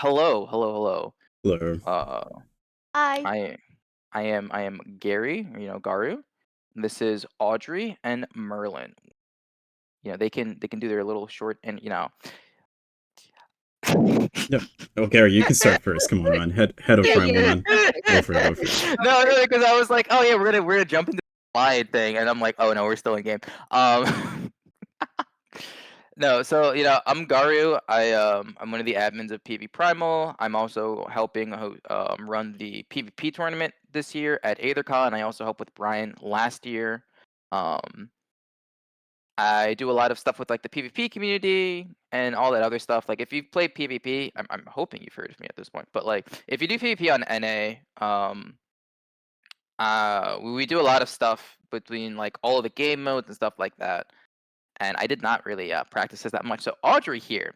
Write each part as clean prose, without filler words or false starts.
Hello, hello, hello. Hello. Uh, Hi. I am Gary, Garu. This is Audrey and Merlin. They can do their little short and Yep. Oh, Gary, you can start first. Come on, man. Head of Yeah, Primal, you man. Go for it. Go for it. No, because I was like, oh yeah, we're gonna jump into the slide thing, and I'm like, oh no, we're still in game. Um, No, so I'm Garu. I'm one of the admins of PV Primal. I'm also helping run the PvP tournament this year at AetherCon. I also helped with Brian last year. Um, I do a lot of stuff with like the PvP community and all that other stuff. Like if you've played PvP, I'm hoping you've heard of me at this point. But like if you do PvP on NA, we do a lot of stuff between like all of the game modes and stuff like that. And I did not really practice this that much. So Audrey here,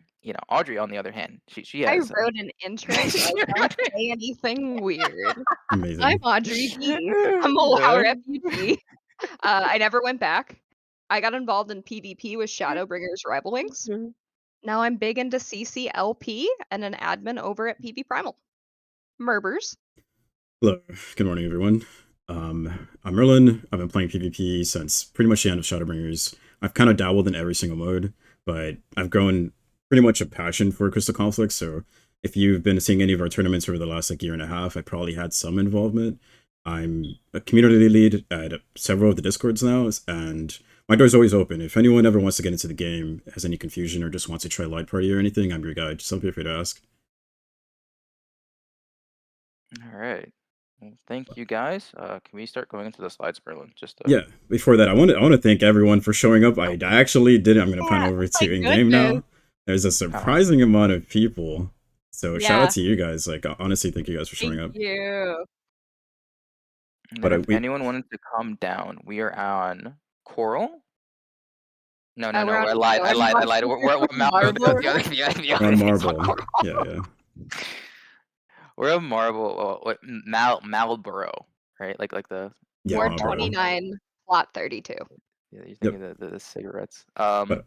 Audrey on the other hand, she I has. wrote an intro, so I don't say anything weird. I'm Amazing. Audree B. I'm a WoW refugee. I never went back. I got involved in PvP with Shadowbringers Rival Wings. Now I'm big into CCLP and an admin over at PV Primal. Merbers. Hello. Good morning, everyone. I'm Merlin. I've been playing PvP since pretty much the end of Shadowbringers. I've kind of dabbled in every single mode, but I've grown pretty much a passion for Crystal Conflict. So if you've been seeing any of our tournaments over the last year and a half, I probably had some involvement. I'm a community lead at several of the Discords now, and my door's always open. If anyone ever wants to get into the game, has any confusion, or just wants to try Light Party or anything, I'm your guy. Just don't be afraid to ask. All right. Well, thank you guys. Can we start going into the slides, Merlin? Yeah, before that, I want to thank everyone for showing up. I actually did it. I'm going to pan Yeah, over my to in-game goodness. now. There's a Oh, surprising amount of people. So shout out Yeah, to you guys. Like, honestly, thank you guys for showing thank up. you. and then But if we anyone wanted to come down, we are on Coral. No, no, We're no. on I lied. I lied. I lied. We're Marble. Marble. The we're other on thing's Marble. Coral. Yeah, yeah. We're a Marble. What Marlboro, right? Like the Yeah, Ward Marlboro. Marble. 29, plot 32. Yeah, you're Yep. thinking the cigarettes. But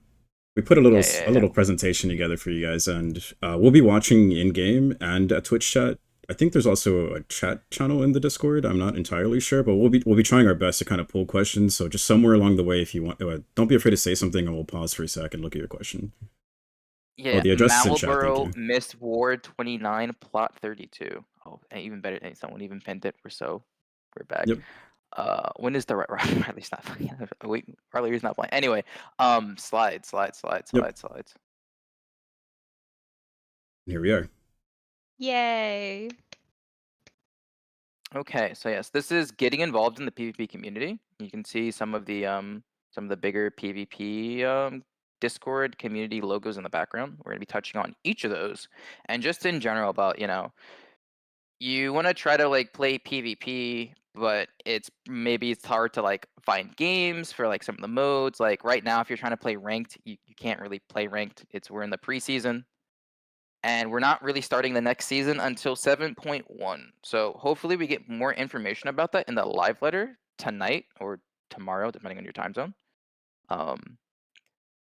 we put a Yeah, little yeah, a yeah. little presentation together for you guys, and we'll be watching in game and a Twitch chat. I think there's also a chat channel in the Discord. I'm not entirely sure, but we'll be trying our best to kind of pull questions. So just somewhere along the way, if you want, don't be afraid to say something, and we'll pause for a sec and look at your question. Oh, Yeah, the address is in chat. Thank Marlboro, you. Miss Ward 29, plot 32. Oh, and even better, someone even pinned it. We're back. Yep. When is the Riley's not playing? Wait, Riley's not playing. Anyway, slides. Yep. Here we are. Okay, Yay. so yes, this is getting involved in the PvP community. You can see some of the bigger PvP Discord community logos in the background. We're gonna be touching on each of those, and just in general about you want to try to like play PvP, but it's hard to like find games for like some of the modes. Like right now, if you're trying to play ranked, you can't really play ranked. We're in the preseason, and we're not really starting the next season until 7.1. So hopefully we get more information about that in the live letter tonight or tomorrow, depending on your time zone.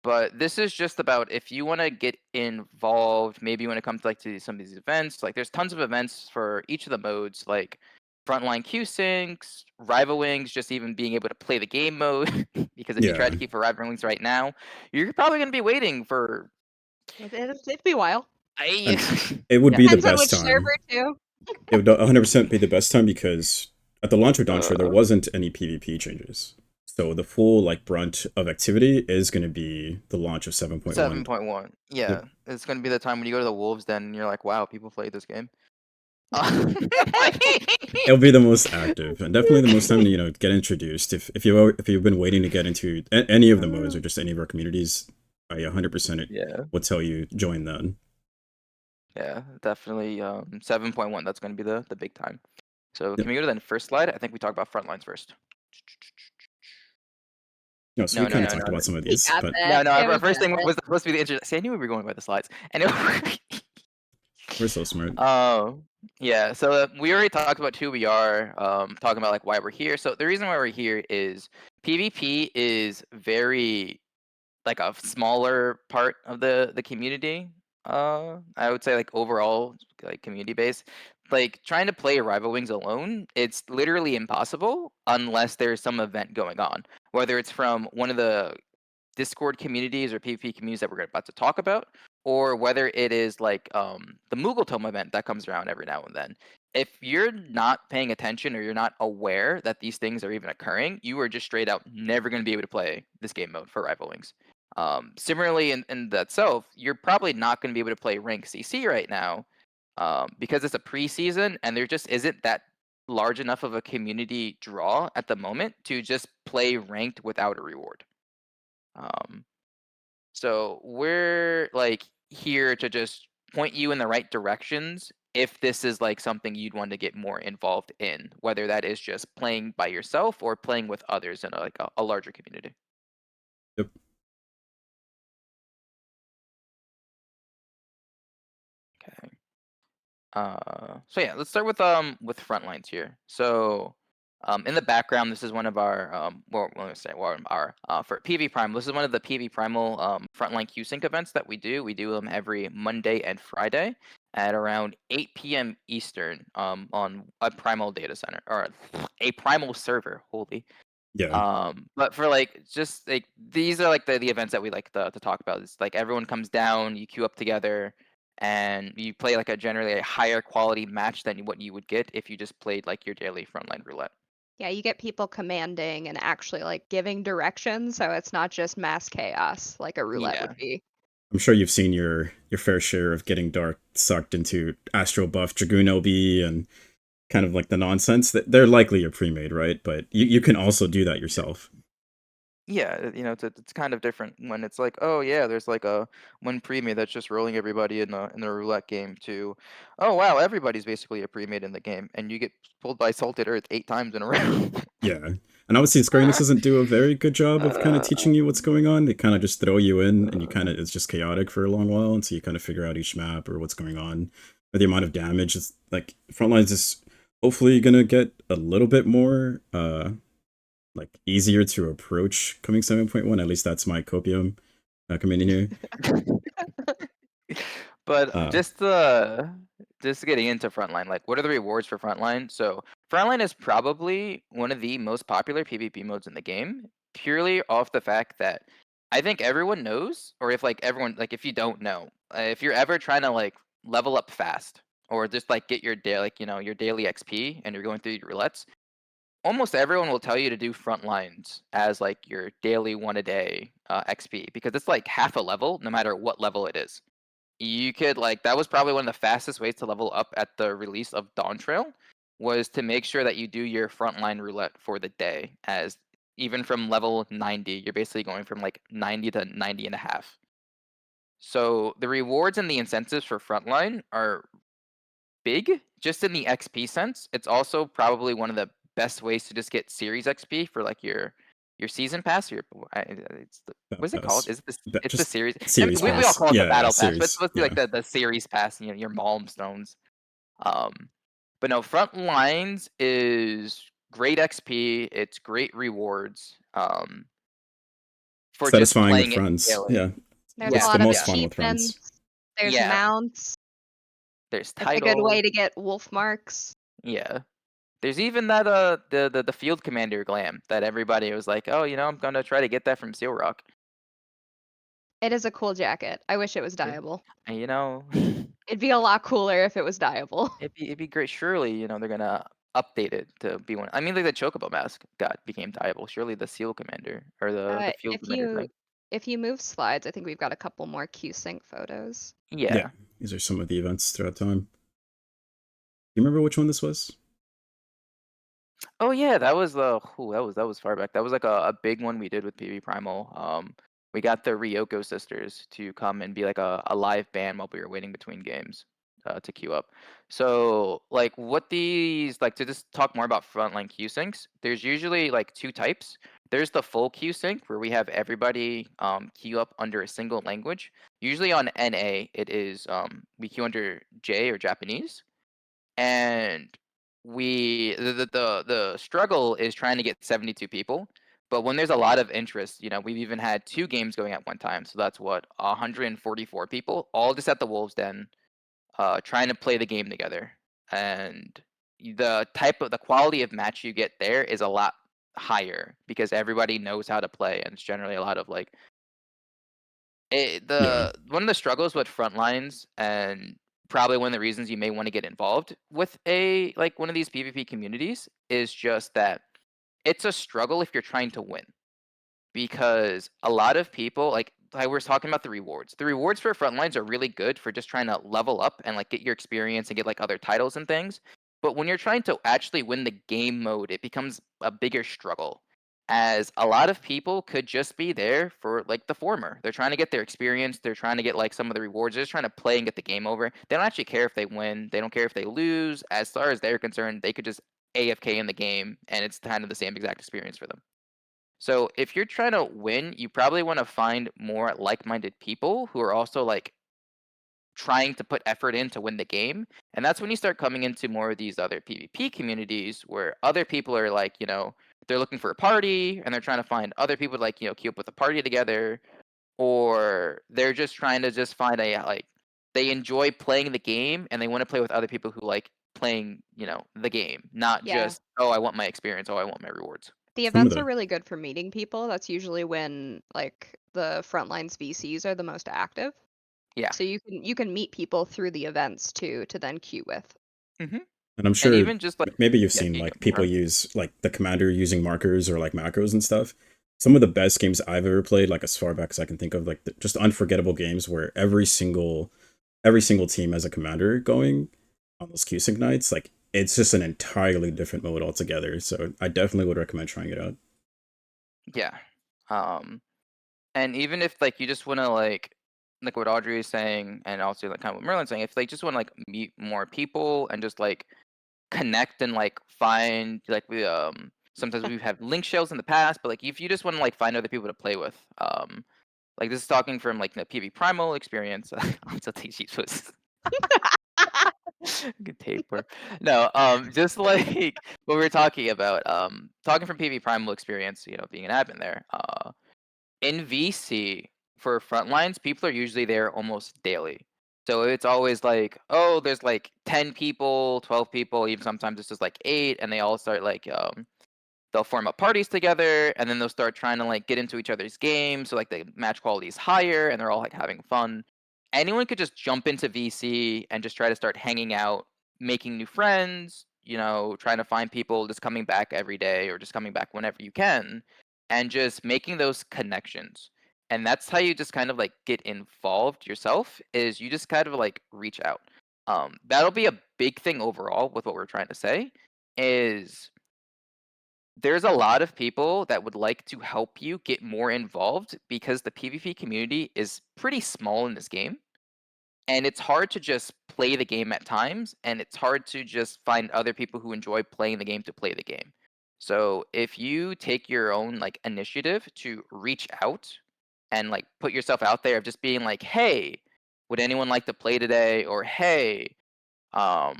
But this is just about if you want to get involved, maybe when it comes like to some of these events, like there's tons of events for each of the modes, like frontline Q syncs, rival wings, just even being able to play the game mode. Because if you try Yeah. to keep for rival wings right now, you're probably gonna be waiting for It'd be a while. And I it would yeah. be the Depends on best which time. server, too. It would 100% be the best time because at the launch of Dawnshore, there Uh, wasn't any PvP changes. So the full like brunt of activity is going to be the launch of 7.1. 7.1. Yep. Yeah, it's gonna be the time when you go to the Wolves Den and you're like, wow, people play this game. It'll be the most active and definitely the most time to get introduced. If you've been waiting to get into any of the modes or just any of our communities, I 100% Yeah. would tell you join then. Yeah, definitely. 7.1. That's going to be the big time. So Yep. can we go to the first slide? I think we talk about front lines first. No, so No, we no, kind of no, talked no, about some of We these, got but that. no. Yeah, Our we first got thing that. was supposed to be the intro. See, I knew we were going by the slides. Anyway. we're so smart. Oh, yeah. So we already talked about who we are. Talking about like why we're here. So the reason why we're here is PvP is very like a smaller part of the community. I would say like overall like community base, like trying to play Rival Wings alone, it's literally impossible unless there's some event going on. Whether it's from one of the Discord communities or PvP communities that we're about to talk about, or whether it is like the Moogle Tome event that comes around every now and then. If you're not paying attention or you're not aware that these things are even occurring, you are just straight out never going to be able to play this game mode for Rival Wings. Similarly, in that self, you're probably not going to be able to play rank CC right now because it's a preseason and there just isn't that large enough of a community draw at the moment to just play ranked without a reward. Um, so we're like here to just point you in the right directions if this is like something you'd want to get more involved in, whether that is just playing by yourself or playing with others in a larger community. Yep. Okay. So yeah, let's start with front lines here. So in the background, this is one of our well, let me say, well, our for PV Prime. This is one of the PV Primal frontline Q Sync events that we do. We do them every Monday and Friday at around 8 p.m. Eastern on a Primal data center or a Primal server. Holy. Yeah. But for like just like these are like the events that we like to talk about. It's like everyone comes down, you queue up together, and you play like a generally a higher quality match than what you would get if you just played like your daily frontline roulette. Yeah, you get people commanding and actually like giving directions, so it's not just mass chaos like a roulette Yeah. would be. I'm sure you've seen your fair share of getting dark sucked into Astro Buff, Dragoon LB, and kind of like the nonsense that they're likely a pre-made, right? But you can also do that yourself. Yeah, it's kind of different when it's like, oh yeah, there's like a one pre-made that's just rolling everybody in the roulette game to, oh wow, everybody's basically a pre-made in the game, and you get pulled by Salted Earth 8 times in a row. Yeah. And obviously Square Enix doesn't do a very good job of kind of uh, teaching you what's going on. They kind of just throw you in and you kind of it's just chaotic for a long while until you kind of figure out each map or what's going on. Or the amount of damage is like Frontlines is hopefully gonna get a little bit more like easier to approach coming 7.1. At least that's my copium coming in here. But Uh just getting into Frontline, like what are the rewards for Frontline? So Frontline is probably one of the most popular PvP modes in the game, purely off the fact that I think everyone knows, or if like everyone like if you don't know, if you're ever trying to like level up fast or just like get your day like your daily XP and you're going through your roulettes, almost everyone will tell you to do front lines as like your daily one a day XP because it's like half a level no matter what level it is. You could like that was probably one of the fastest ways to level up at the release of Dawn Trail was to make sure that you do your frontline roulette for the day as even from level 90 you're basically going from like 90 to 90 and a half. So the rewards and the incentives for frontline are big just in the XP sense. It's also probably one of the best ways to just get series XP for like your season pass. It's Battle what's it called? Pass. Is it it's the Just series? I mean, series we all pass. call it the Yeah, battle pass, but it's series. supposed to be like Yeah. the series pass. Your Malm stones. Um, but no, front lines is great XP. It's great rewards. For just Satisfying with playing it friends. daily. Yeah. There's a It's Yeah, the lot of most yeah, fun with friends. achievements, there's yeah. mounts. There's It's a good titles. way to get wolf marks. Yeah. There's even that the field commander glam that everybody was like, oh, I'm gonna try to get that from Seal Rock. It is a cool jacket. I wish it was Yeah. dyeable. And It'd be a lot cooler if it was dyeable. it'd be great. Surely, they're gonna update it to be one. I mean, like the Chocobo mask became dyeable. Surely the Seal commander or the field If commander you thing. if you move slides, I think we've got a couple more Q-Sync photos. Yeah. Yeah. These are some of the events throughout time. Do you remember which one this was? Oh yeah, that was that was far back. That was like a big one we did with PV Primal. We got the Ryoko sisters to come and be like a live band while we were waiting between games to queue up. So like what these like to just talk more about frontline queue syncs. There's usually like two types. There's the full queue sync where we have everybody queue up under a single language. Usually on NA it is we queue under J or Japanese and the struggle is trying to get 72 people But when there's a lot of interest, we've even had 2 games going at one time, so that's what, 144 people, all just at the Wolves Den, trying to play the game together. And the quality of match you get there is a lot higher because everybody knows how to play, and it's generally a lot of like Yeah. one of the struggles with front lines, and probably one of the reasons you may want to get involved with one of these PvP communities, is just that it's a struggle if you're trying to win, because a lot of people, like I was talking about the rewards. The rewards for front lines are really good for just trying to level up and like get your experience and get like other titles and things. But when you're trying to actually win the game mode, it becomes a bigger struggle. As a lot of people could just be there for like the former. They're trying to get their experience, they're trying to get like some of the rewards, they're just trying to play and get the game over. They don't actually care if they win, they don't care if they lose. As far as they're concerned, they could just AFK in the game and it's kind of the same exact experience for them. So if you're trying to win, you probably want to find more like-minded people who are also like trying to put effort in to win the game. And that's when you start coming into more of these other PvP communities where other people are like, they're looking for a party and they're trying to find other people to like, queue up with a party together, or they're just trying to just find a like they enjoy playing the game and they want to play with other people who like playing, the game, not Yeah. just, oh, I want my experience, oh, I want my rewards. The Some of events are the really good for meeting people. That's usually when like the frontlines VCs are the most active. Yeah. So you can meet people through the events too to then queue with. Hmm. and I'm And sure even just like, maybe you've yeah, seen you like go. people use like the commander using markers or like macros and stuff. Some of the best games I've ever played, like as far back as I can think of, like just unforgettable games where every single team has a commander going on those Q sync nights. Like it's just an entirely different mode altogether. So I definitely would recommend trying it out. Yeah. Um, and even if like you just want to like what Audrey is saying, and also like kind of what Merlin's saying, if they just want to like meet more people and just like connect and like find like we sometimes we've had link shells in the past, but like if you just want to like find other people to play with, like this is talking from like the PV Primal experience. I'm still teaching was good taper. No, just like what we were talking about, talking from PV Primal experience, being an admin there. In VC for frontlines, people are usually there almost daily. So it's always like, oh, there's like 10 people, 12 people, even sometimes it's just like 8, and they all start like they'll form up parties together, and then they'll start trying to like get into each other's games, so like the match quality is higher and they're all like having fun. Anyone could just jump into VC and just try to start hanging out, making new friends, trying to find people just coming back every day or just coming back whenever you can, and just making those connections. And that's how you just kind of like get involved yourself, is you just kind of like reach out. That'll be a big thing overall with what we're trying to say, is there's a lot of people that would like to help you get more involved because the PvP community is pretty small in this game. And it's hard to just play the game at times, and it's hard to just find other people who enjoy playing the game to play the game. So if you take your own like initiative to reach out and like put yourself out there of just being like, hey, would anyone like to play today? Or hey, um,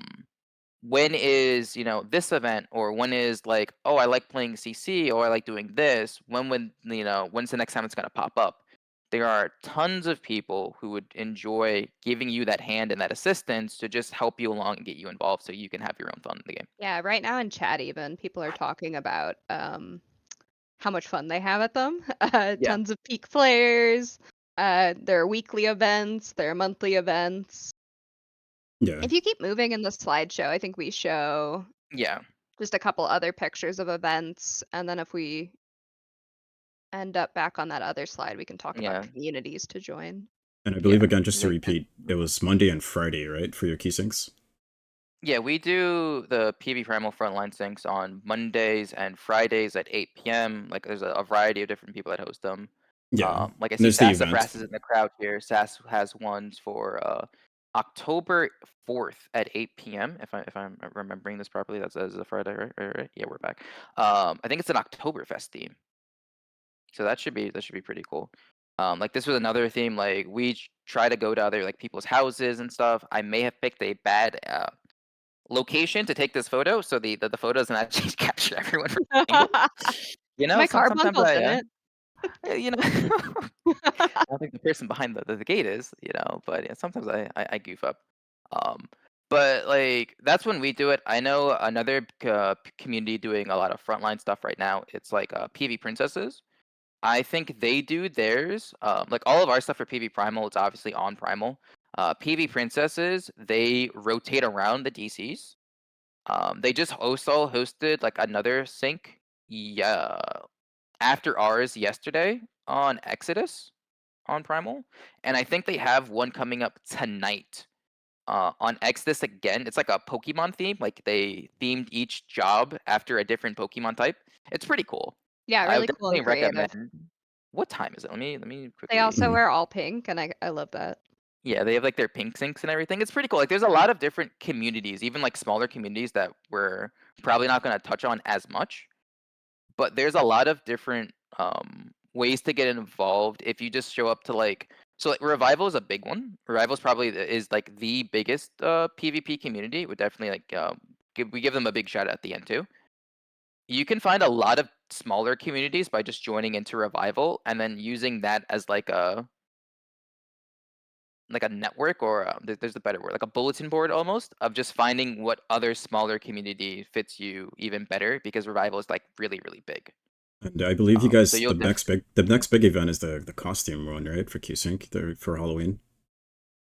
when is this event, or when is like, oh, I like playing CC, or I like doing this, when's the next time it's going to pop up? There are tons of people who would enjoy giving you that hand and that assistance to just help you along and get you involved so you can have your own fun in the game. Yeah, right now in chat even people are talking about how much fun they have at them. Yeah. Tons of peak players. There are weekly events, there are monthly events. Yeah. If you keep moving in the slideshow, I think we show Yeah. just a couple other pictures of events, and then if we end up back on that other slide, we can talk about Yeah. communities to join. And I believe Yeah. again, just to Like, repeat, it was Monday and Friday, right, for your key syncs? yeah, we do the PV Primal Frontline syncs on Mondays and Fridays at 8 p.m. Like, there's a variety of different people that host them. Yeah. Like I And see there's the Sassafras event. is in the crowd here. Sass has ones for October 4th at 8 p.m. If I'm remembering this properly, that's a Friday, right? Right? Yeah, we're back. I think it's an Oktoberfest theme, so that should be pretty cool. Like this was another theme. Like we try to go to other like people's houses and stuff. I may have picked a bad location to take this photo, so the photo doesn't actually capture everyone from the angle. You know, My sometimes carbuncle's in I, it. you know, I don't think the person behind the gate is, you know, but yeah, sometimes I goof up. Um, but like that's when we do it. I know another community doing a lot of frontline stuff right now. It's like PV Princesses. I think they do theirs. Like all of our stuff for PV Primal, it's obviously on Primal. PV Princesses, they rotate around the DCs. They just also hosted like another sync, yeah, after ours yesterday on Exodus on Primal, and I think they have one coming up tonight on Exodus again. It's like a Pokemon theme. Like they themed each job after a different Pokemon type. It's pretty cool. Yeah, I would really cool and definitely creative. recommend. What time is it? Let me They quickly. also wear all pink, and I love that. Yeah, they have like their pink sinks and everything. It's pretty cool. Like there's a lot of different communities, even like smaller communities that we're probably not going to touch on as much. But there's a lot of different ways to get involved if you just show up to like like Revival is a big one. Revival is probably is like the biggest PvP community. Would definitely like we give them a big shout out at the end too. You can find a lot of smaller communities by just joining into Revival and then using that as like a network or there's a better word, like a bulletin board almost of just finding what other smaller community fits you even better because Revival is like really really big. And I believe you So guys you'll the next big event is the costume one, right? For Q-Sync, for Halloween.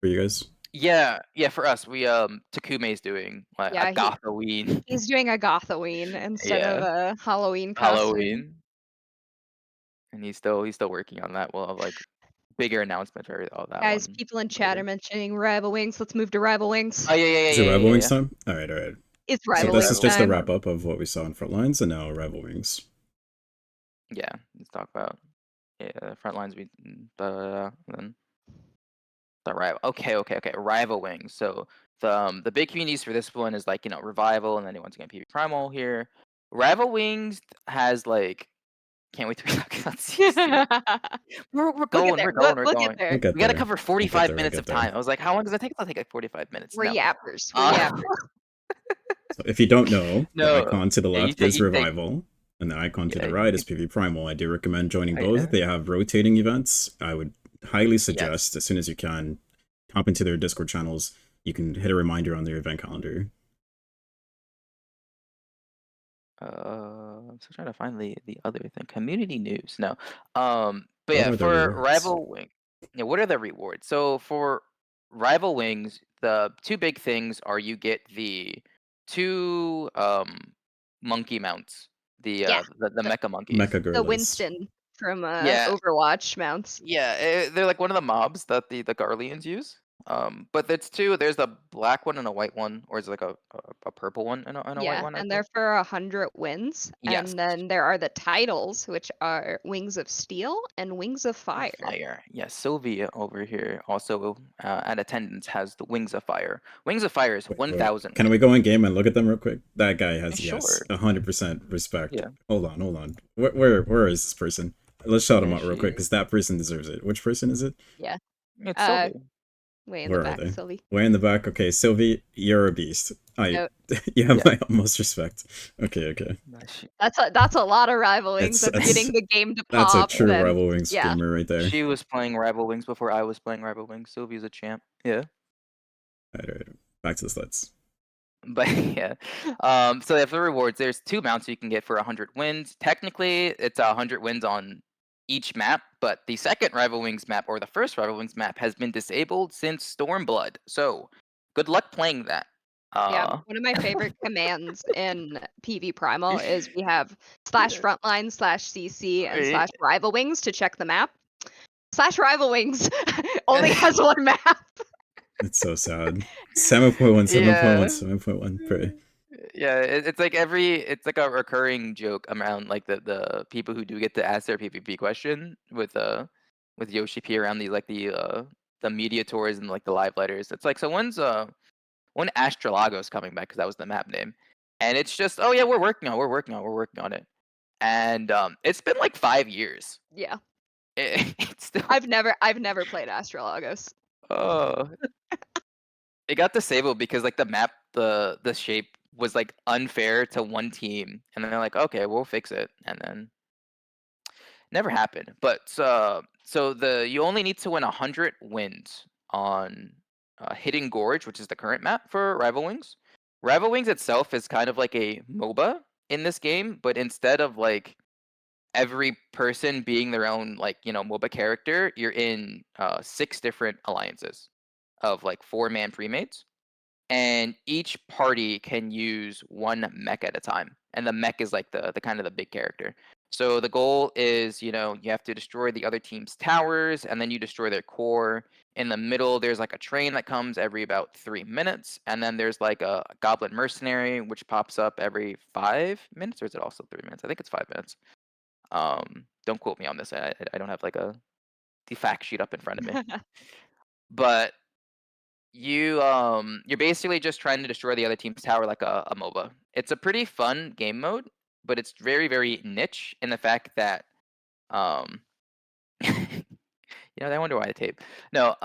For you guys. yeah, for us we Takume's doing like a Yeah, Gothoween. he's doing a Gothoween instead of Yeah, a Halloween costume. Halloween, and he's still working on that. We'll have like bigger announcement for all that Guys, one people in chat are later. mentioning Rival Wings. Let's move to Rival Wings. Oh yeah, Is it Rival Wings yeah. time? Alright, alright. It's So Rival It's this is Wings Rival just a time. wrap up of what we saw in Frontlines, and now Rival Wings. Yeah, let's talk about front lines. Then the rival. Okay. Rival wings. So the big communities for this one is like Revival, and then once again PvP Primal here. Rival Wings has like can't wait to be talking about CC. We're We'll get going, there. we're We'll, going, we're we'll get going. We'll there. get We got to there. cover We'll get 45 there. We'll minutes get of there. time. I was like, how long does that take? It'll take like 45 minutes. We're No. yappers. We're Uh, yappers. So if you don't know, the no. icon to the Yeah, left is you take. Revival, and the icon to Yeah, the right is PV Primal. I do recommend joining yeah. both. They have rotating events. I would highly Yes. suggest as soon as you can, hop into their Discord channels. You can hit a reminder on their event calendar. I'm still trying to find the other thing. Community news. No. But What yeah, are the for rewards? Rival Wing. Yeah, what are the rewards? So for Rival Wings, the two big things are you get the two monkey mounts, Yeah, the the, mecha monkeys. Mecha the Gorillas. Winston from Yeah, Overwatch mounts. yeah, they're like one of the mobs that the Garleans use. But it's two. There's a black one and a white one, or is it like a purple one and a white Yeah, one? I and think. they're for 100 wins. Yes. And then there are the titles, which are Wings of Steel and Wings of Of Fire. Fire. Yes, Sylvia over here also at attendance has the Wings of Fire. Wings of Fire is Wait. 1,000 Can we wins. go in game and look at them real quick? That guy has Sure. 100% respect. Yeah. Hold on. Where is this person? Let's shout him Where is out real she? quick because that person deserves it. Which person is it? Yeah. It's Uh, Sylvia. way in the Where are back, they? Sylvie. Way in the back. Okay, Sylvie, you're a beast. No, You have Yeah. my utmost respect. Okay. that's a lot of Rival Wings. That's That's getting the game to that's a pop. true Then Rival Wings yeah, gamer right there. She was playing Rival Wings before I was playing Rival Wings. Sylvia's a champ. Yeah. All right. Back to the slides. But yeah. So yeah, for the rewards, there's two mounts you can get for 100 wins. Technically, it's 100 wins on each map, but the second Rival Wings map or the first Rival Wings map has been disabled since Stormblood. So good luck playing that. yeah. Uh, One of my favorite commands in PV Primal is we have /frontline /CC and /rival wings to check the map. /rival wings only has one map. It's so sad. 7.1, 7.1, yeah. 7.1. Pretty. Yeah, it's like it's like a recurring joke around like the people who do get to ask their PvP question with Yoshi P around the media tours and like the live letters. It's like so when Astrolagos coming back because that was the map name, and it's just oh yeah we're working on it, and it's been like 5 years. Yeah, It's still I've never played Astrologos. oh it got disabled because like the map the shape was like unfair to one team, and then they're like okay we'll fix it, and then Never happened. But you only need to win 100 wins on Hidden Gorge, which is the current map for Rival Wings. Rival Wings itself is kind of like a MOBA in this game, but instead of like every person being their own like MOBA character, you're in 6 different alliances of like 4-man premates, and each party can use one mech at a time, and the mech is like the kind of the big character. So the goal is, you have to destroy the other team's towers, and then you destroy their core. In the middle, there's like a train that comes every about 3 minutes, and then there's like a goblin mercenary which pops up every 5 minutes, or is it also 3 minutes? I think it's 5 minutes. Don't quote me on this. I don't have like the fact sheet up in front of me. But you're basically just trying to destroy the other team's tower like a MOBA. It's a pretty fun game mode, but it's very, very niche in the fact that um I wonder why I tape. No,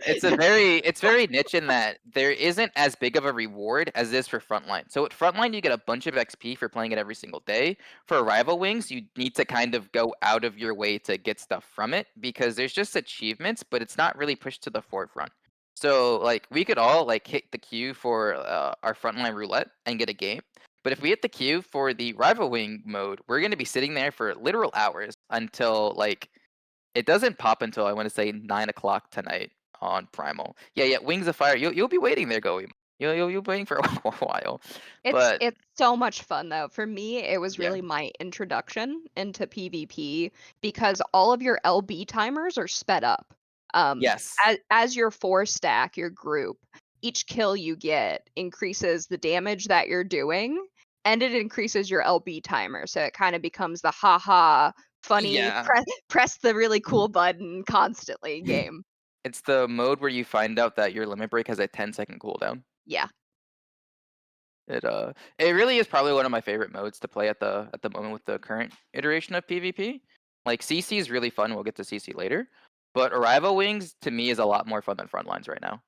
it's very niche in that there isn't as big of a reward as this for Frontline. So at Frontline, you get a bunch of XP for playing it every single day. For Rival Wings, you need to kind of go out of your way to get stuff from it because there's just achievements, but it's not really pushed to the forefront. So like we could all like hit the queue for our Frontline roulette and get a game. But if we hit the queue for the Rival Wing mode, we're going to be sitting there for literal hours until like it doesn't pop until I want to say 9 o'clock tonight on Primal. Yeah, Wings of Fire. You'll be waiting there, Goey. You'll be waiting for a while. But It's so much fun though. For me, it was yeah, really my introduction into PvP because all of your LB timers are sped up. yes, As your 4-stack, your group, each kill you get increases the damage that you're doing, and it increases your LB timer. So it kind of becomes the haha funny yeah. press the really cool button constantly game. It's the mode where you find out that your limit break has a 10-second cooldown. Yeah. It really is probably one of my favorite modes to play at the moment with the current iteration of PvP. Like CC is really fun. We'll get to CC later, but Arrival Wings to me is a lot more fun than Frontlines right now.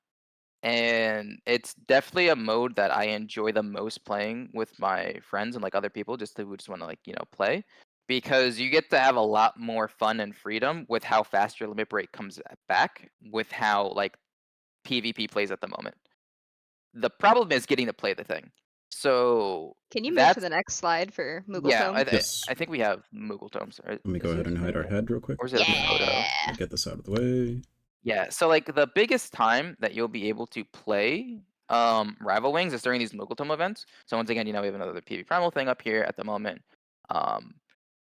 And it's definitely a mode that I enjoy the most playing with my friends and like other people who just want to like play, because you get to have a lot more fun and freedom with how fast your limit break comes back with how like PvP plays at the moment. The problem is getting to play the thing. So Can you move to that's the next slide for Moogle yeah. Tome? Yes. I think we have Moogle tomes. Let me go Is ahead it and hide our there? head real quick. Or is it a photo? Yeah. Get this out of the way. Yeah, so like the biggest time that you'll be able to play Rival Wings is during these Muggletome events. So once again, we have another PV Primal thing up here at the moment. Um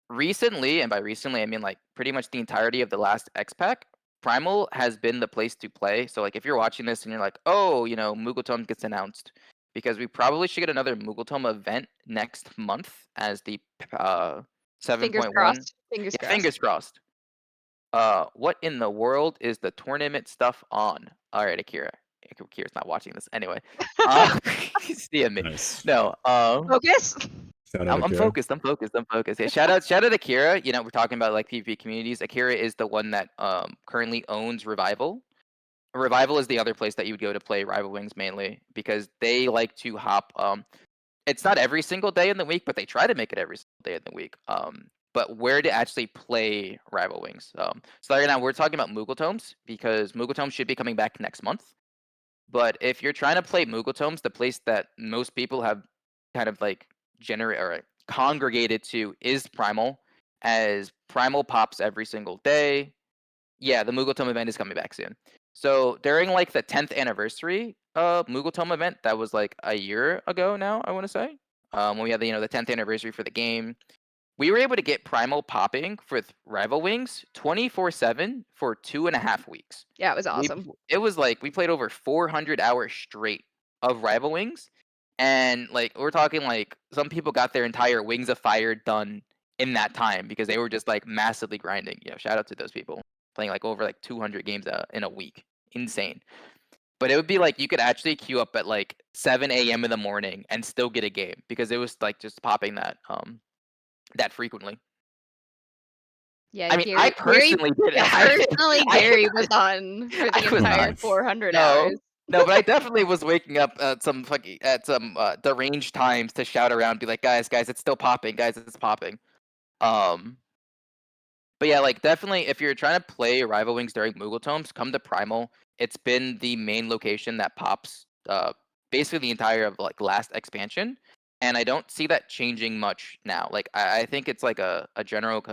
Recently, and by recently I mean like pretty much the entirety of the last X Pack, Primal has been the place to play. So like if you're watching this and you're like, oh, Muggletome gets announced, because we probably should get another Muggletome event next month as the Fingers 7.1. crossed. Fingers Yeah, crossed. fingers crossed. What in the world is the tournament stuff on? All right, Akira. Akira's not watching this anyway. He's seeing me. Nice. No. Focus. Shout out I'm Akira. focused. I'm focused. I'm focused. Yeah, shout out Akira. We're talking about like PvP communities. Akira is the one that currently owns Revival. Revival is the other place that you would go to play Rival Wings mainly, because they like to hop. It's not every single day in the week, but they try to make it every single day in the week. But where to actually play Rival Wings. So right now we're talking about Moogletomes, because Moogletomes should be coming back next month. But if you're trying to play Moogletomes, the place that most people have kind of like congregated to is Primal, as Primal pops every single day. Yeah, the Moogletomes event is coming back soon. So during like the 10th anniversary Moogletomes event, that was like a year ago now, I want to say, when we had the 10th anniversary for the game, we were able to get Primal popping with Rival Wings 24/7 for 2.5 weeks. Yeah, it was awesome. It was like we played over 400 hours straight of Rival Wings, and like we're talking like some people got their entire Wings of Fire done in that time because they were just like massively grinding. Shout out to those people playing like over like 200 games in a week. Insane. But it would be like you could actually queue up at like 7 a.m. in the morning and still get a game because it was like just popping that frequently. Yeah, I mean, I personally did it. Personally, Gary was on for I the was entire not. 400 No, hours. no, but I definitely was waking up at some deranged times to shout around, be like, guys, it's still popping, guys, it's popping. Um, But yeah, like definitely if you're trying to play Rival Wings during Moogle Tomes, come to Primal. It's been the main location that pops basically the entire of like last expansion. And I don't see that changing much now. Like I think it's like a general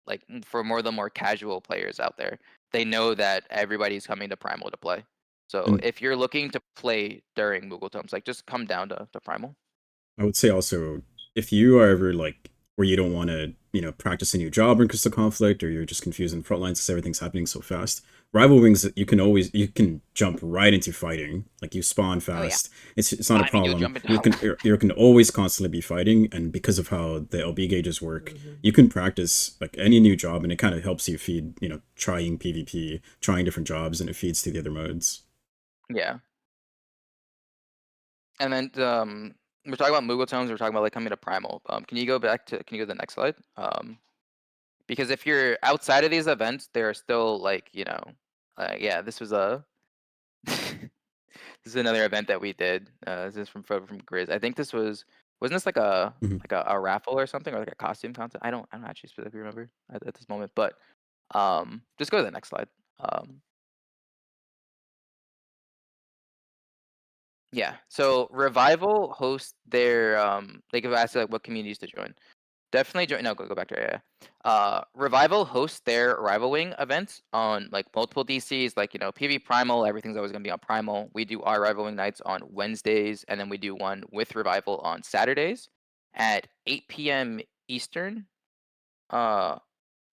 like for the more casual players out there. They know that everybody's coming to Primal to play. So And if you're looking to play during Moogle Tomes, like just come down to Primal. I would say also, if you are ever like where you don't want to, practice a new job in Crystal Conflict, or you're just confused in the front lines because everything's happening so fast, Rival Wings, you can jump right into fighting. Like you spawn Oh yeah. fast. It's not a I mean, you'll problem. jump into You can always constantly be fighting, and because of how the LB gauges work, you can practice like any new job, and it kind of helps you feed, trying PvP, trying different jobs, and it feeds to the other modes. Yeah. And then we're talking about Moogle Tomes, we're talking about like coming to Primal. Can you go to the next slide? Because if you're outside of these events, there are still like, yeah, this was a this is another event that we did. This is from Grizz. I think wasn't this like a Mhm. a raffle or something, or like a costume contest? I don't actually specifically remember at this moment, but just go to the next slide. Um yeah. So Revival hosts their they give ask like what communities to join. Definitely join. No, go back to yeah. Revival hosts their Rival Wing events on like multiple DCs, like PV Primal. Everything's always gonna be on Primal. We do our Rival Wing nights on Wednesdays, and then we do one with Revival on Saturdays at 8 p.m. Eastern. Uh,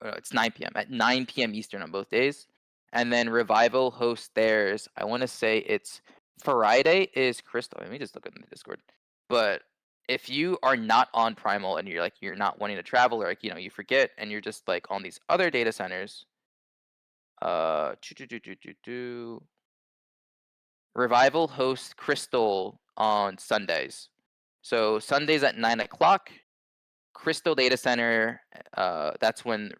it's 9 p.m. at 9 p.m. Eastern on both days, and then Revival hosts theirs. I want to say it's Friday is Crystal. Let me just look at the Discord, but if you are not on Primal and you're not wanting to travel, or like you forget and you're just like on these other data centers, choo- choo- choo- choo- choo- choo. Revival hosts Crystal on Sundays. So Sundays at 9 o'clock, Crystal Data Center. That's when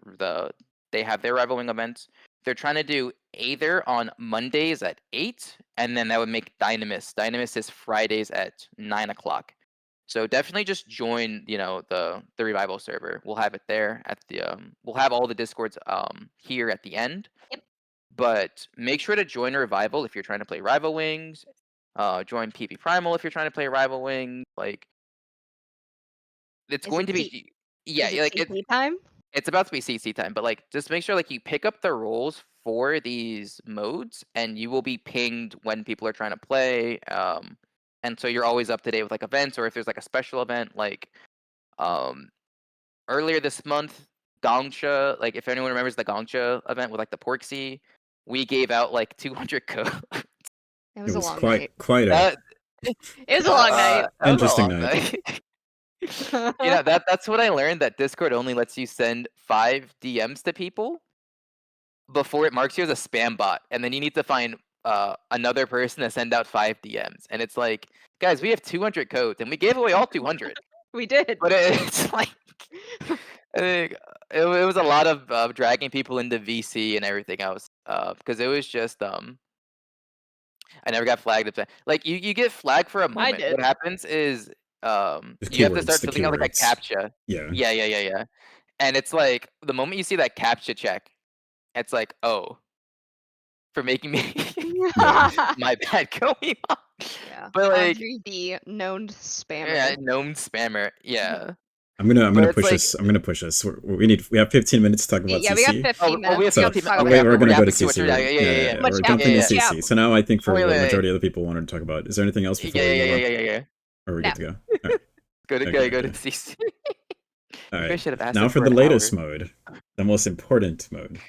they have their Rival Wing events. They're trying to do either on Mondays at 8, and then that would make Dynamis. Dynamis is Fridays at 9 o'clock. So definitely just join, the Revival server. We'll have it there at the we'll have all the Discords here at the end. Yep. But make sure to join Revival if you're trying to play Rival Wings. Join PV Primal if you're trying to play Rival Wings. Like it's Is going it to C be is yeah, it like CC time? it's about to be CC time, but like just make sure like you pick up the roles for these modes and you will be pinged when people are trying to play. And so you're always up to date with like events, or if there's like a special event like um earlier this month, Gongsha, like if anyone remembers the Gongsha event with like the Porksy, we gave out like 200 codes. It It was a was long night. quite a That It was a long night. that was a interesting long night. night. That's what I learned, that Discord only lets you send 5 DMs to people before it marks you as a spam bot, and then you need to find another person to send out 5 DMs, and it's like, guys, we have 200 codes, and we gave away all 200, We did. but it's like, I think it was a lot of dragging people into VC and everything else, because it was just I never got flagged. Like you get flagged for a I moment. did. What happens is The you have to keywords, start the filling out like a keywords. captcha. Yeah. Yeah. And it's like the moment you see that captcha check, it's like, oh, for making me Yeah. my bad going on. Yeah. But like, Audree the known yeah, spammer. gnome spammer. Yeah. I'm But gonna it's push like, us. I'm gonna push us. We have 15 minutes to talk about Yeah, we got CC. 15 we minutes. have We So have to 15 talk minutes. about we're We're gonna go to yapping too much. CC. Yeah, yeah. too much We're yap. jumping to Yeah. CC. So now I think for Wait, what wait, majority wait. of the people wanted to talk about. Is there anything else before we move on? Yeah. Or are we No. good to go? All right. Go to Okay. CC. All You right. guys should have asked Now us for for the an latest hour. mode, the most important mode.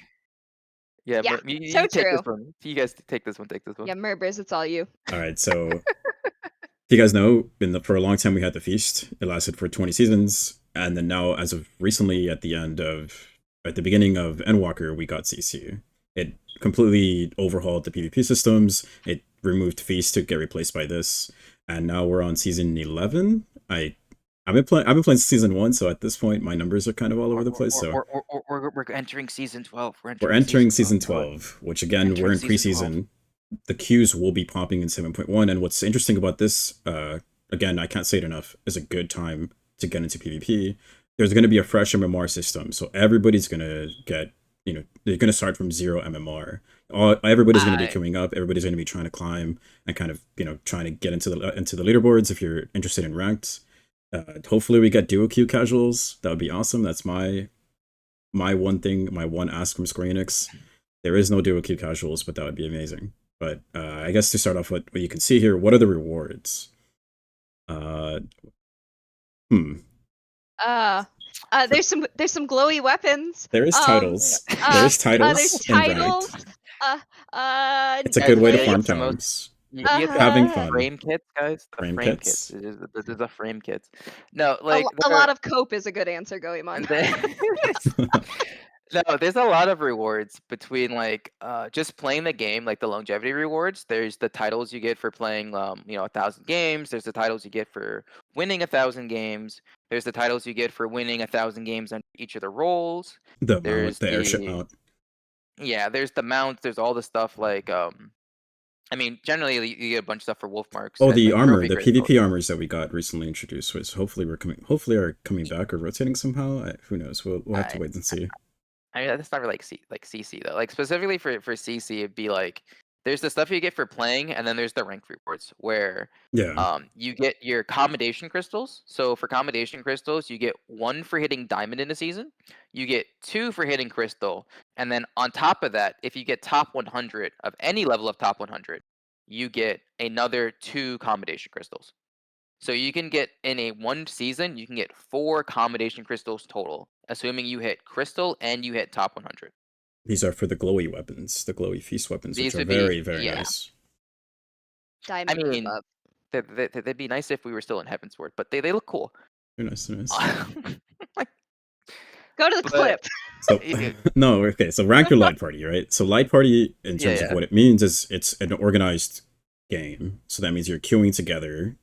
Yeah, Yeah. you So take this true. one. You guys take this one. Take this one. Yeah, Merbers, it's all you. All right. So you guys know, for a long time we had the feast. It lasted for 20 seasons, and then now, as of recently, at the beginning of Endwalker, we got CC. It completely overhauled the PvP systems. It removed feast to get replaced by this, and now we're on season 11. I've been playing season 1, so at this point my numbers are kind of all over the place. So We're entering season 12. we're entering season 12, which again, we're Entering in season 12. preseason. The queues will be popping in 7.1, and what's interesting about this, again, I can't say it enough, is a good time to get into PvP. there's going to be a fresh MMR system, so everybody's going to get, they're going to start from 0 MMR. Everybody's going to be I queuing up. Everybody's going to be trying to climb and kind of, trying to get into the leaderboards if you're interested in ranked. Hopefully we get duo queue casuals. That would be awesome. That's my one ask from Square Enix. There is no duo queue casuals, but that would be amazing. But I guess to start off, what you can see here, what are the rewards? There's some glowy weapons. There is titles. There's titles. There's and titles. It's a good way to farm the most- times. You get Having the fun. frame kits, guys. The Frame frame kits? kits. This is a frame kits. No, like a lot of cope is a good answer, Goemon. No, there's a lot of rewards between like just playing the game, like the longevity rewards. There's the titles you get for playing 1,000 games. There's the titles you get for winning 1,000 games. There's the titles you get for winning 1,000 games on each of the roles. The airship mount. Yeah, there's the mounts. There's all the stuff like I mean, generally you get a bunch of stuff for wolf marks. Oh, and, the like, armor, trophy the crystals. PvP armors that we got recently introduced was hopefully are coming back or rotating somehow. Who knows? We'll have to wait and see. I mean, that's not really like CC though. Like specifically for CC, it'd be like there's the stuff you get for playing, and then there's the rank rewards where you get your accommodation crystals. So for accommodation crystals, you get 1 for hitting diamond in a season, you get 2 for hitting crystal, and then on top of that, if you get top 100 of any level of top 100, you get another 2 accommodation crystals. So you can get in a 1 season, you can get 4 accommodation crystals total, assuming you hit crystal and you hit top 100. These are for the glowy weapons, the glowy feast weapons, These which are would be- very, very yeah. nice. Diamond I or mean, above. they'd be nice if we were still in Heaven's Ward, but they look cool. They're nice, they're nice. Go to the But- clip. So no, okay. So ranked or light party, right? So light party, in terms of what it means, is it's an organized game. So that means you're queuing together.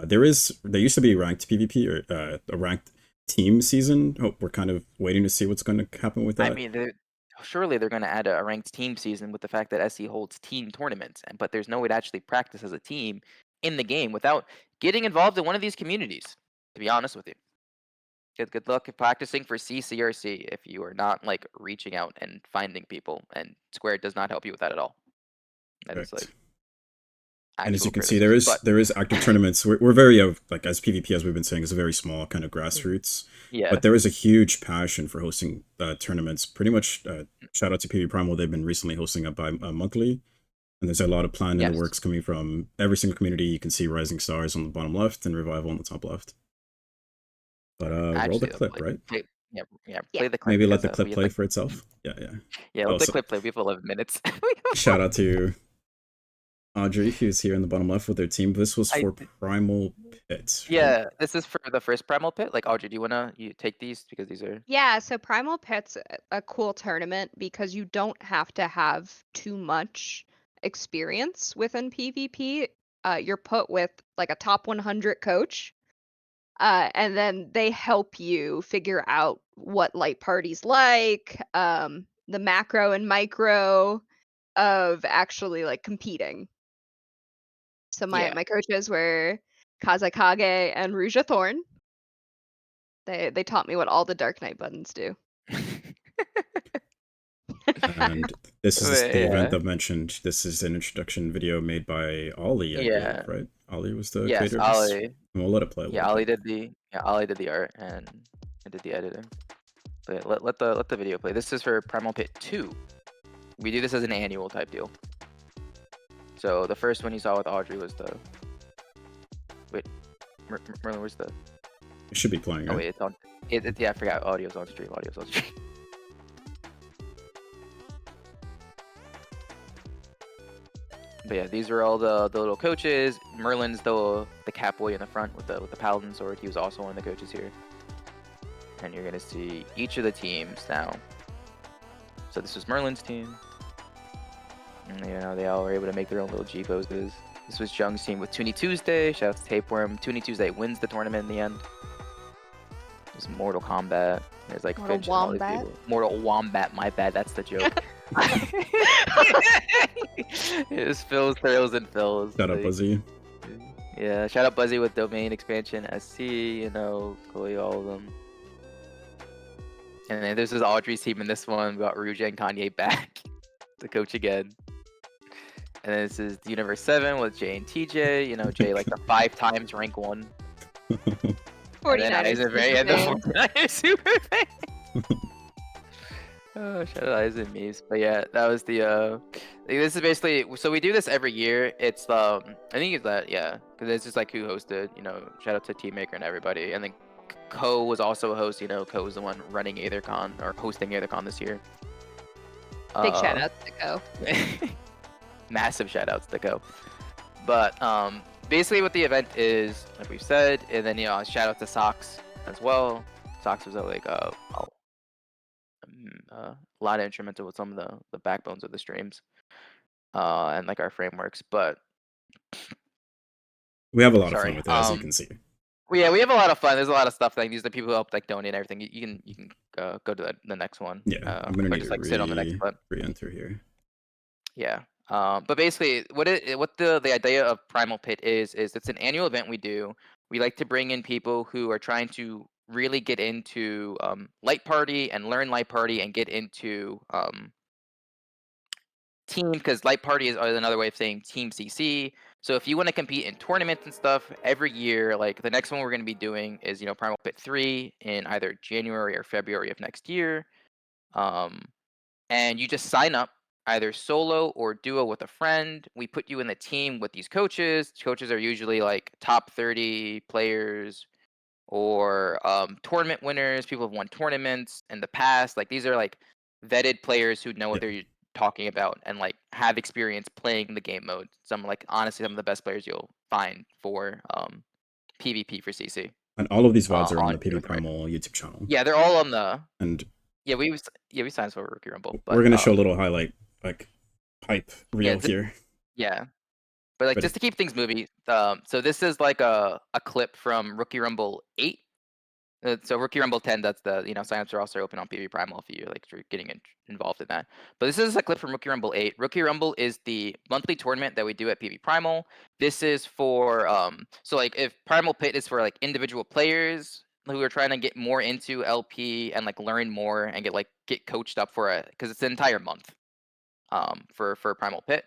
There used to be ranked PvP or a ranked team season. We're kind of waiting to see what's going to happen with that. I mean, surely they're going to add a ranked team season with the fact that SE holds team tournaments, but there's no way to actually practice as a team in the game without getting involved in one of these communities. To be honest with you. Good luck practicing for CCRC if you are not like reaching out and finding people, and Square does not help you with that at all. That is like. And as you can see, criticism, there is active tournaments. We're very like as PvP, as we've been saying, is a very small kind of grassroots. Yeah. But there is a huge passion for hosting tournaments. Pretty much, shout out to PvP Primal. They've been recently hosting up by monthly, and there's a lot of plan in the works coming from every single community. You can see Rising Stars on the bottom left and Revival on the top left. But roll the clip, right? Play the clip. Maybe let the clip play for itself. Yeah. Yeah, let the clip play. We have 11 minutes. Shout out to Audree, who's here in the bottom left with their team. This was for Primal Pit. Yeah, this is for the first Primal Pit. Like, Audree, do you wanna take these because these are? Yeah, so Primal Pit's a cool tournament because you don't have to have too much experience within PvP. You're put with like a top 100 coach, and then they help you figure out what light party's like, the macro and micro of actually like competing. So my coaches were Kazakage and Ruja Thorn. They taught me what all the Dark Knight buttons do. And this is the event I've mentioned. This is an introduction video made by Ollie, I believe, right? Ollie was the creator of this. Ollie. We'll let it play. Ollie did the art and I did the editing. But let the video play. This is for Primal Pit 2. We do this as an annual type deal. So the first one you saw with Audree was the. Wait, Merlin, where's the? It should be playing. Oh wait, it's on. Yeah, I forgot. Audio's on stream. But yeah, these are all the little coaches. Merlin's the cat boy in the front with the paladin sword. He was also one of the coaches here. And you're gonna see each of the teams now. So this was Merlin's team. And they all were able to make their own little G poses. This was Jung's team with Toonie Tuesday. Shout out to Tapeworm. Toonie Tuesday wins the tournament in the end. There's Mortal Kombat. There's like Mortal Finch and all these Wombat? people. Mortal Wombat, my bad, that's the joke. It was Phil's, Thrills, and Phil's. Shout out Buzzy. Yeah, shout out Buzzy with domain expansion, SC, Chloe, all of them. And then this is Audree's team in this one. We got Ruja and Kanye back to coach again. And then this is the Universe 7 with Jay and TJ. You know, Jay like the 5 times rank 1. And then 49ers Aizen super and the fan. 49ers super fan. Oh, shout out Aizen memes. But yeah, that was the this is basically, so we do this every year. It's I think it's that, yeah, because it's just like who hosted, you know, shout out to Team Maker and everybody. And then Ko was also a host, you know, Ko was the one running AetherCon or hosting AetherCon this year. Big shout outs to Ko. Massive shout outs to Ko. But basically what the event is, like we've said, and then, you know, shout out to Socks as well. Socks was like a lot of instrumental with some of the backbones of the streams and like our frameworks. But we have a lot of sorry, fun with it, as you can see. well, yeah, we have a lot of fun. There's a lot of stuff. Like these are the people who help like donate and everything. You can go to the next one. Yeah, I'm gonna need just to like sit on the next one. re-enter here. Yeah. But basically, what the idea of Primal Pit is it's an annual event we do. We like to bring in people who are trying to really get into Light Party and learn Light Party and get into team, because Light Party is another way of saying Team CC. So if you want to compete in tournaments and stuff every year, like the next one we're going to be doing is, you know, Primal Pit 3 in either January or February of next year. And you just sign up either solo or duo with a friend. We put you in the team with these coaches. Coaches are usually like top 30 players or tournament winners. People have won tournaments in the past. Like these are like vetted players who know what they're talking about and like have experience playing the game mode. Honestly some of the best players you'll find for PvP for CC. And all of these VODs are on the PvP Primal YouTube channel. Yeah, they're all on the. And yeah, we signed for Rookie Rumble. But, we're gonna show a little highlight, like hype reel here. Yeah, but just to keep things moving. So this is like a clip from Rookie Rumble 8. So Rookie Rumble 10, that's the, you know, signups are also open on PvP Primal if you're getting involved in that. But this is a clip from Rookie Rumble 8. Rookie Rumble is the monthly tournament that we do at PvP Primal. This is for so like if Primal Pit is for like individual players who are trying to get more into LP and like learn more and get coached up for because it's an entire month for Primal Pit.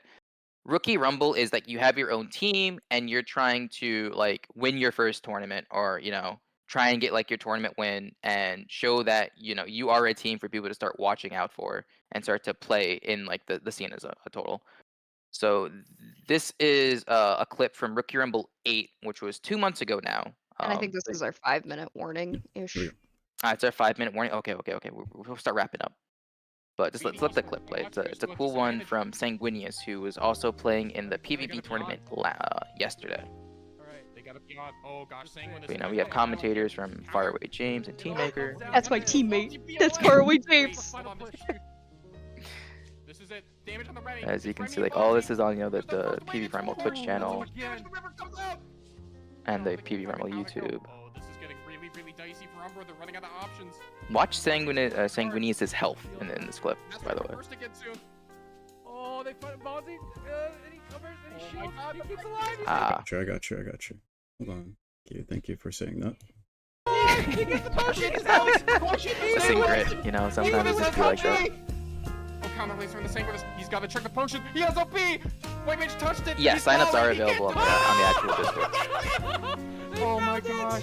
Rookie Rumble is like you have your own team and you're trying to like win your first tournament, or, you know, try and get like your tournament win and show that, you know, you are a team for people to start watching out for and start to play in like the scene as a total. So this is a clip from Rookie Rumble 8, which was 2 months ago now. And I think this is our 5-minute warning-ish. It's our 5-minute warning. Okay. We'll start wrapping up. But just let's let the clip play. It's a cool one from Sanguinius, who was also playing in the PvP tournament yesterday. They gotta be on. Oh gosh, you know, we have commentators from Faraway James and Team Maker. That's my teammate. That's Faraway James. This is it. Damage on the ready. As you can see, like all this is on, you know, the PvP Primal Twitch channel and the PvP Primal YouTube. Oh, this is getting really dicey for Umbra. They're running out of options. Watch Sanguinius' health in this clip, by the way. Oh, they fight Mozzie, and he covers and he shields. He keeps alive. I got you. Hold on. Thank you for saying that. He gets the potion. Listen, Grit, you know, sometimes it just be like that. Oh, counter laser in the same. He's got to check the potion. He has OP. White Mage touched it. Yeah, signups are available on the actual Discord. Oh my gosh.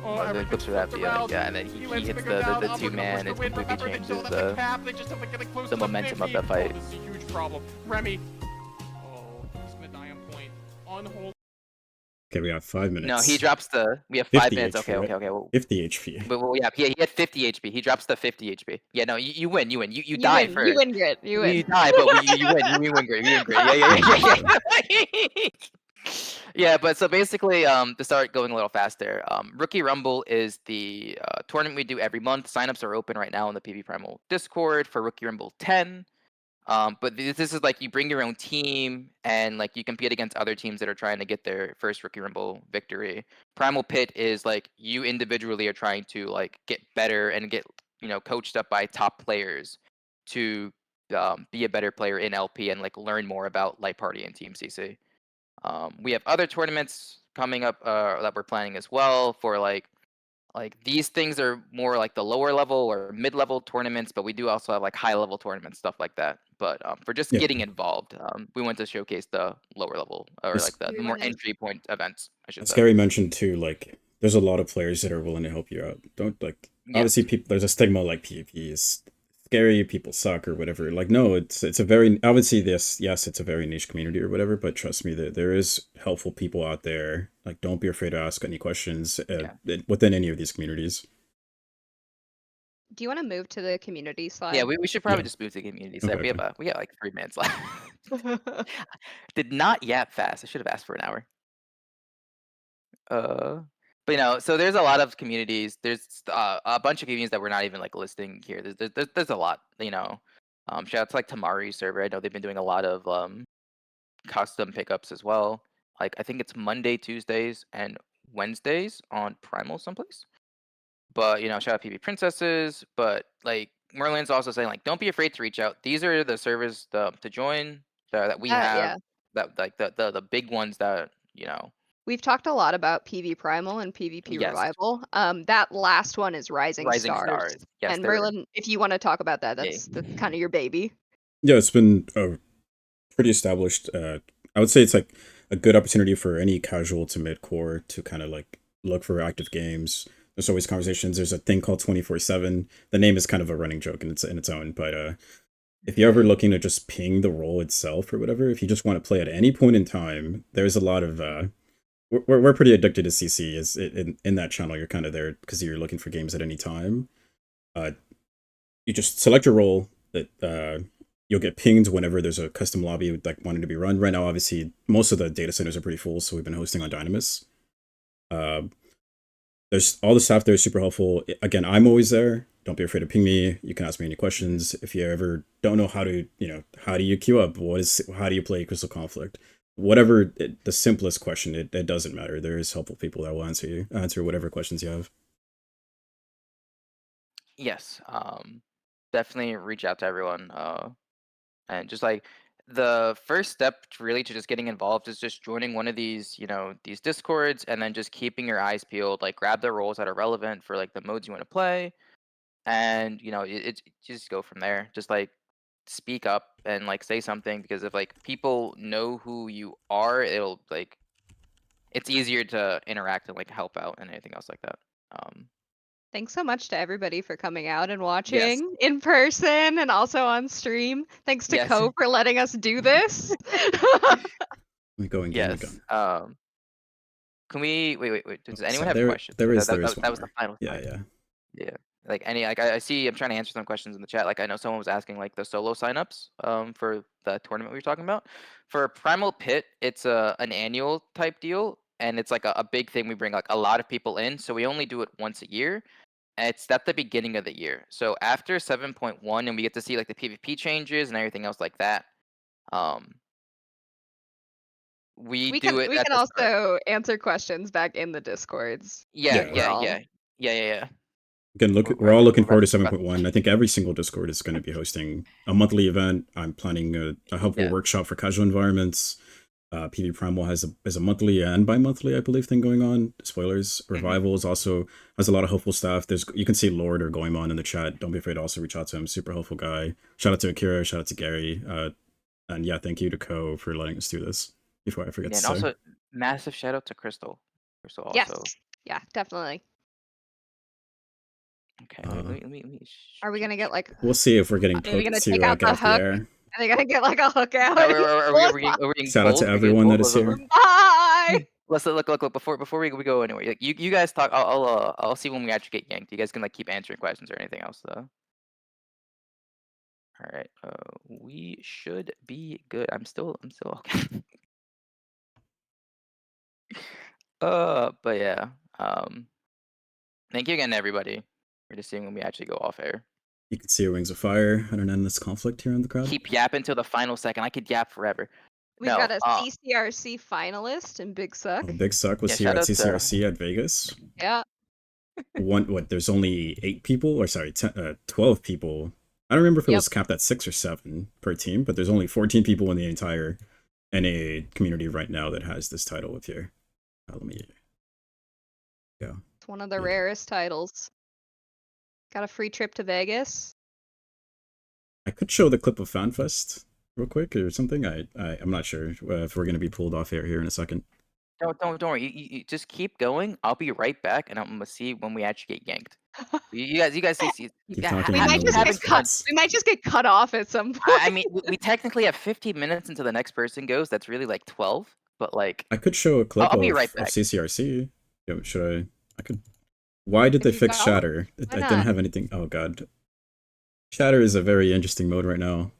Oh, the clips for that be like, yeah, and then he hits the 2-man. It completely changes the momentum of that fight. This is a huge problem. Remy. Oh, he's gonna die on point. Unhold. Okay, we have 5 minutes. No, he drops we have 5 minutes. HP, Okay. right? Well, 50 HP. But yeah, he had 50 HP. He drops the 50 HP. Yeah, no, you win. You die first. You win, Grit. You win. You die, but you win. You win, Grit. Yeah. Yeah, but so basically, to start going a little faster, Rookie Rumble is the tournament we do every month. Signups are open right now on the PvP Primal Discord for Rookie Rumble 10. But this is like you bring your own team and like you compete against other teams that are trying to get their first Rookie Rumble victory. Primal Pit is like you individually are trying to like get better and get, you know, coached up by top players to be a better player in LP and like learn more about Light Party and Team CC. We have other tournaments coming up that we're planning as well for like Like these things are more like the lower level or mid-level tournaments, but we do also have like high-level tournaments, stuff like that. But for just Yeah, getting involved, we want to showcase the lower level or like as, the We more wanted entry point events, I should as say. Gary mentioned too, like there's a lot of players that are willing to help you out. Don't like Yes. obviously people. There's a stigma like PvP is scary, people suck or whatever. Like no, it's a very obviously this yes, it's a very niche community or whatever. But trust me, there is helpful people out there. Like don't be afraid to ask any questions Yeah. within any of these communities. Do you want to move to the community Yeah, slide? we should probably Yeah. just move to community Okay. side. Okay. We got like 3 minutes left. Did not yap fast. I should have asked for an hour. But so there's a lot of communities. There's a bunch of communities that we're not even like listing here. There's a lot. Shout out to like Tamari's server. I know they've been doing a lot of custom pickups as well. Like I think it's Monday, Tuesdays, and Wednesdays on Primal someplace. But shout out PB Princesses. But like Merlin's also saying like don't be afraid to reach out. These are the servers to join that we have. Yeah. That like the big ones that We've talked a lot about PV Primal and PvP yes. Revival. That last one is Rising Rising Stars. Stars. Yes, And they're Merlin, if you want to talk about that, yeah. that's kind of your baby. Yeah, it's been pretty established. I would say it's like a good opportunity for any casual to mid core to kind of like look for active games. There's always conversations. There's a thing called 24/7. The name is kind of a running joke in its own, but if you're ever looking to just ping the role itself or whatever, if you just want to play at any point in time, there's a lot of we're pretty addicted to CC. Is in that channel you're kind of there because you're looking for games at any time. You just select your role that you'll get pinged whenever there's a custom lobby like wanting to be run. Right now, obviously, most of the data centers are pretty full, so we've been hosting on Dynamis. There's all the staff there is super helpful. Again, I'm always there. Don't be afraid to ping me. You can ask me any questions. If you ever don't know how to, how do you queue up? How do you play Crystal Conflict? Whatever the simplest question, it doesn't matter. There is helpful people that will answer whatever questions you have. Yes. Definitely reach out to everyone. And just like the first step really to just getting involved is just joining one of these, these discords and then just keeping your eyes peeled, like grab the roles that are relevant for like the modes you want to play. And, it just go from there. Just like speak up and like say something because if like people know who you are, it'll like it's easier to interact and like help out and anything else like that. Thanks so much to everybody for coming out and Yes. watching in person and also on stream. Thanks to Yes. Co for letting us do this. Let me go and game Yes. again. Can we wait? Does anyone So have questions? There is That one was the more. final Yeah, slide. yeah. Yeah. Like I see I'm trying to answer some questions in the chat. Like I know someone was asking like the solo signups for the tournament we were talking about. For Primal Pit, it's an annual type deal and it's like a big thing we bring like a lot of people in. So we only do it once a year. And it's at the beginning of the year. So after 7.1 and we get to see like the PvP changes and everything else like that. We we do can it we at can the start. also answer questions back in the Discords. Yeah, Yeah. We're yeah, all yeah. Yeah, yeah, yeah. Again, we're I all think looking we're forward to about 7.1. I think every single Discord is going to be hosting a monthly event. I'm planning a helpful yeah. workshop for casual environments. PV Primal has a monthly and bi-monthly, I believe, thing going on. Spoilers. Revivals also has a lot of helpful stuff. You can see Lord or Goemon in the chat. Don't be afraid to also reach out to him. Super helpful guy. Shout out to Akira. Shout out to Gary. And yeah, thank you to Ko for letting us do this. Before I forget Yeah, to and say. also massive shout out to Crystal. Crystal Yes. also. Yeah, definitely. Okay, let me Are we gonna get like We'll see if we're getting are we poked gonna to take out get the off the hook? air. Are they gonna get like a hook out? are we getting Shout out to pulled? everyone that is Let's- here. Bye. Let's look before we go anywhere. Like, you guys talk. I'll see when we actually get yanked. You guys can like keep answering questions or anything else though. All right. We should be good. I'm still okay. But yeah. Thank you again, everybody, for just seeing when we actually go off air. You can see your wings of fire at an endless conflict here in the crowd. Keep yapping till the final second. I could yap forever. We've got a CCRC finalist in Big Suck. Oh, Big Suck was Yeah, here shout at out to- CCRC at Vegas. Yeah. There's only 8 people, or sorry, 12 people. I don't remember if it was capped at 6 or 7 per team, but there's only 14 people in the entire NA community right now that has this title with here. Let me... Yeah. one of the Yeah. rarest titles. Got a free trip to Vegas. I could show the clip of FanFest real quick or something. I'm not sure if we're gonna be pulled off air here in a second. Don't worry. You just keep going. I'll be right back, and I'm gonna see when we actually get yanked. You guys see. Keep Yeah, talking. We and might no just one get gets cut. cuts. We might just get cut off at some point. I mean, we technically have 15 minutes until the next person goes. That's really like 12. But like, I could show a clip I'll be of, right of back. CCRC. Yeah, should I? I could. Why did they If you fix got Shatter? Why I not? didn't have anything. Oh god. Shatter is a very interesting mode right now.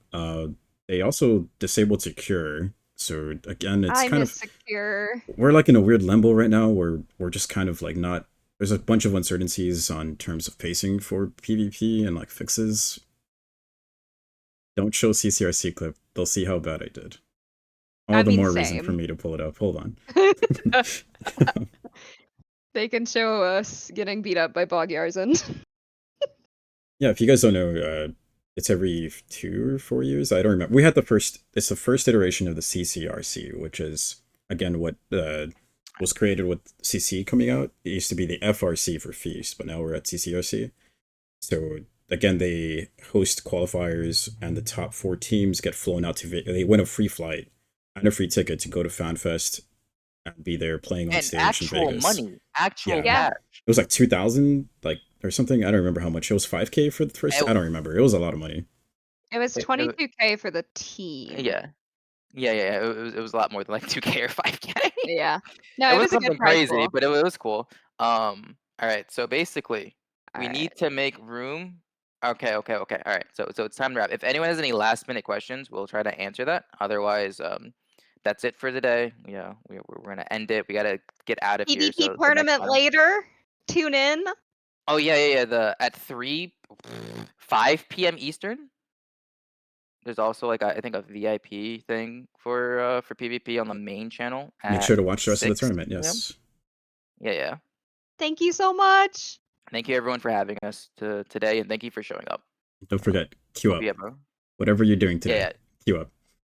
They also disabled Secure. So again, it's I kind miss of Secure. we're like in a weird limbo right now where we're just kind of like not. There's a bunch of uncertainties on terms of pacing for PvP and like fixes. Don't show CCRC clip. They'll see how bad I did. All the more reason for me to pull it up. Hold on. They can show us getting beat up by Bog Yarzan. Yeah, if you guys don't know, it's every 2 or 4 years. I don't remember. We had it's the first iteration of the CCRC, which is, again, what was created with CC coming out. It used to be the FRC for Feast, but now we're at CCRC. So, again, they host qualifiers, and the top 4 teams get flown out to they win a free flight and a free ticket to go to FanFest and be there playing on And stage actual in Vegas. money, actual Yeah. cash. It was like 2,000, like, or something. I don't remember how much. It was 5K for the first. I don't remember. It was a lot of money. It was It- 22K for the team. Yeah. It was a lot more than like 2K or 5K. Yeah. No, It it was was a good something prize crazy, pool. but it was cool. All right. So basically, we Alright. need to make room. Okay. All right. So it's time to wrap. If anyone has any last minute questions, we'll try to answer that. Otherwise, that's it for today. Yeah, we're gonna end it. We gotta get out of here. So PvP the next tournament time. later. Tune in. Oh yeah. The at 5 p.m. Eastern. There's also like I think a VIP thing for PvP on the main channel. Make At sure to watch the rest of the 6 tournament. p.m. Yes. Yeah. Thank you so much. Thank you everyone for having us today, and thank you for showing up. Don't forget, queue Hope up. you have a- Whatever you're doing today, Yeah. queue up.